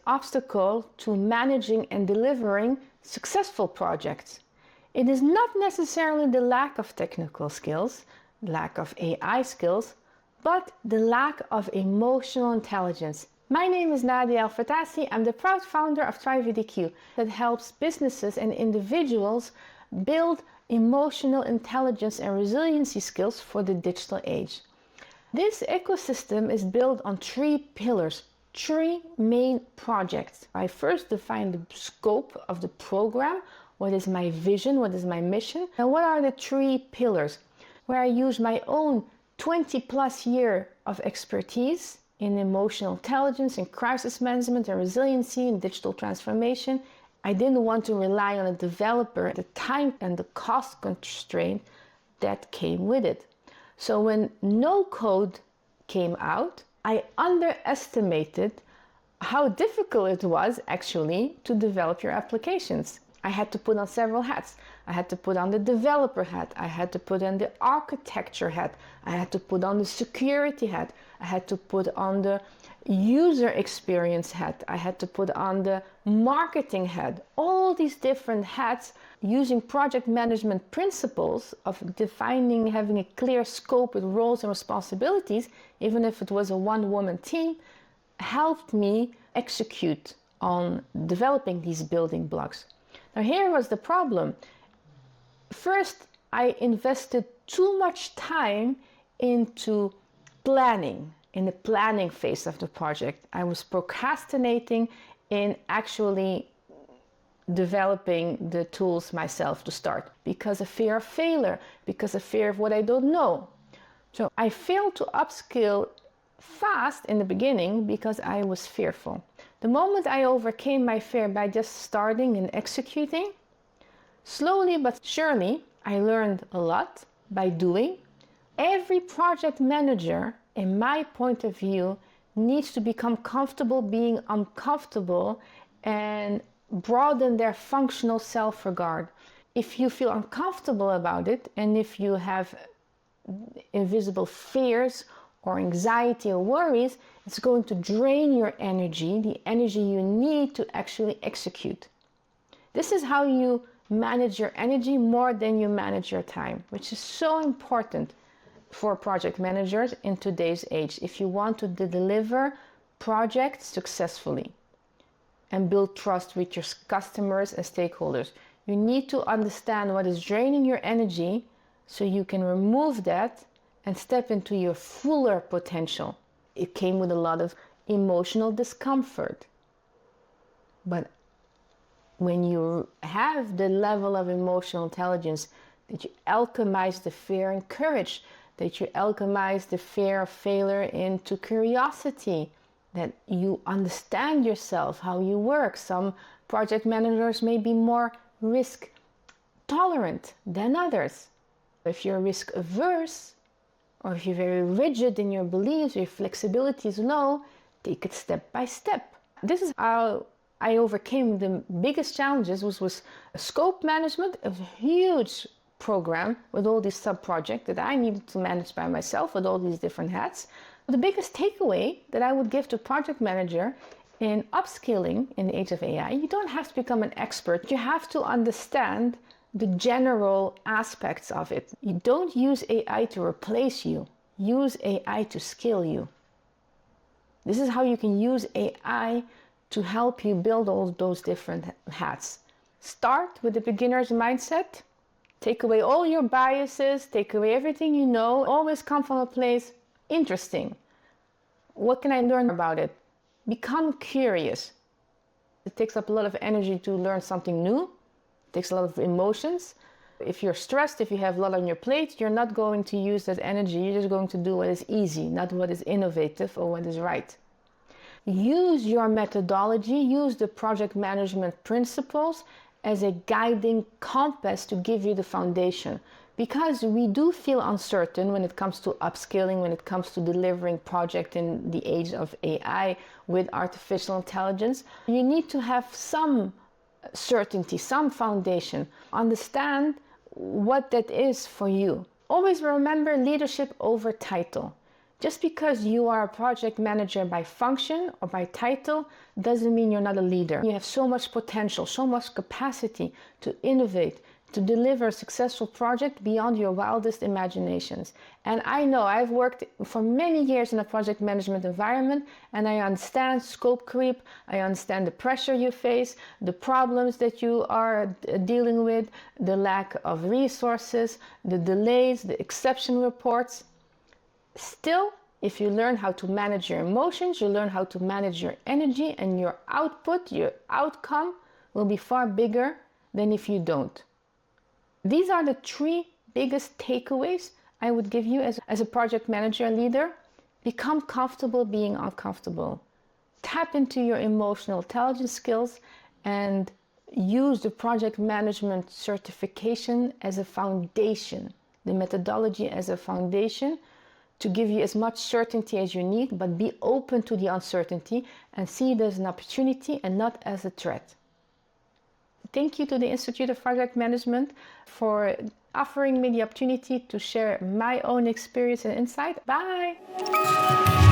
obstacle to managing and delivering successful projects. It is not necessarily the lack of technical skills, lack of AI skills, but the lack of emotional intelligence. My name is Nadja El Fertasi. I'm the proud founder of ThriveEDQ that helps businesses and individuals build emotional intelligence and resiliency skills for the digital age. This ecosystem is built on three pillars, three main projects. I first define the scope of the program. What is my vision? What is my mission? And what are the three pillars? Where I use my own 20+ year of expertise in emotional intelligence, in crisis management and resiliency and digital transformation. I didn't want to rely on a developer, the time and the cost constraint that came with it. So when no code came out, I underestimated how difficult it was actually to develop your applications. I had to put on several hats. I had to put on the developer hat. I had to put on the architecture hat. I had to put on the security hat. I had to put on the user experience hat. I had to put on the marketing hat. All these different hats using project management principles of defining, having a clear scope with roles and responsibilities, even if it was a one-woman team, helped me execute on developing these building blocks. Now here was the problem. First, I invested too much time into planning, in the planning phase of the project. I was procrastinating in actually developing the tools myself to start because of fear of failure, because of fear of what I don't know. So I failed to upskill fast in the beginning because I was fearful. The moment I overcame my fear by just starting and executing, slowly but surely, I learned a lot by doing. Every project manager, in my point of view, needs to become comfortable being uncomfortable and broaden their functional self-regard. If you feel uncomfortable about it, and if you have invisible fears or anxiety or worries, it's going to drain your energy, the energy you need to actually execute. This is how you manage your energy more than you manage your time, which is so important for project managers in today's age if you want to deliver projects successfully and build trust with your customers and stakeholders. You need to understand what is draining your energy so you can remove that and step into your fuller potential. It came with a lot of emotional discomfort. But when you have the level of emotional intelligence that you alchemize the fear in courage, that you alchemize the fear of failure into curiosity, that you understand yourself, how you work. Some project managers may be more risk tolerant than others. If you're risk averse, or if you're very rigid in your beliefs, your flexibility is low, take it step by step. This is how I overcame the biggest challenges, which was scope management, a huge program with all these sub-projects that I needed to manage by myself with all these different hats. The biggest takeaway that I would give to project manager in upskilling in the age of AI, you don't have to become an expert. You have to understand the general aspects of it. You don't use AI to replace you. Use AI to skill you. This is how you can use AI to help you build all those different hats. Start with the beginner's mindset. Take away all your biases. Take away everything you know. Always come from a place interesting. What can I learn about it? Become curious. It takes up a lot of energy to learn something new. It takes a lot of emotions. If you're stressed, if you have a lot on your plate, you're not going to use that energy. You're just going to do what is easy, not what is innovative or what is right. Use your methodology, use the project management principles as a guiding compass to give you the foundation. Because we do feel uncertain when it comes to upskilling, when it comes to delivering projects in the age of AI with artificial intelligence. You need to have some certainty, some foundation. Understand what that is for you. Always remember leadership over title. Just because you are a project manager by function or by title doesn't mean you're not a leader. You have so much potential, so much capacity to innovate, to deliver a successful project beyond your wildest imaginations. And I know I've worked for many years in a project management environment, and I understand scope creep, I understand the pressure you face, the problems that you are dealing with, the lack of resources, the delays, the exception reports. Still, if you learn how to manage your emotions, you learn how to manage your energy, and your output, your outcome will be far bigger than if you don't. These are the 3 biggest takeaways I would give you as a project manager and leader. Become comfortable being uncomfortable. Tap into your emotional intelligence skills and use the project management certification as a foundation, the methodology as a foundation, to give you as much certainty as you need, but be open to the uncertainty and see it as an opportunity and not as a threat. Thank you to the Institute of Project Management for offering me the opportunity to share my own experience and insight. Bye!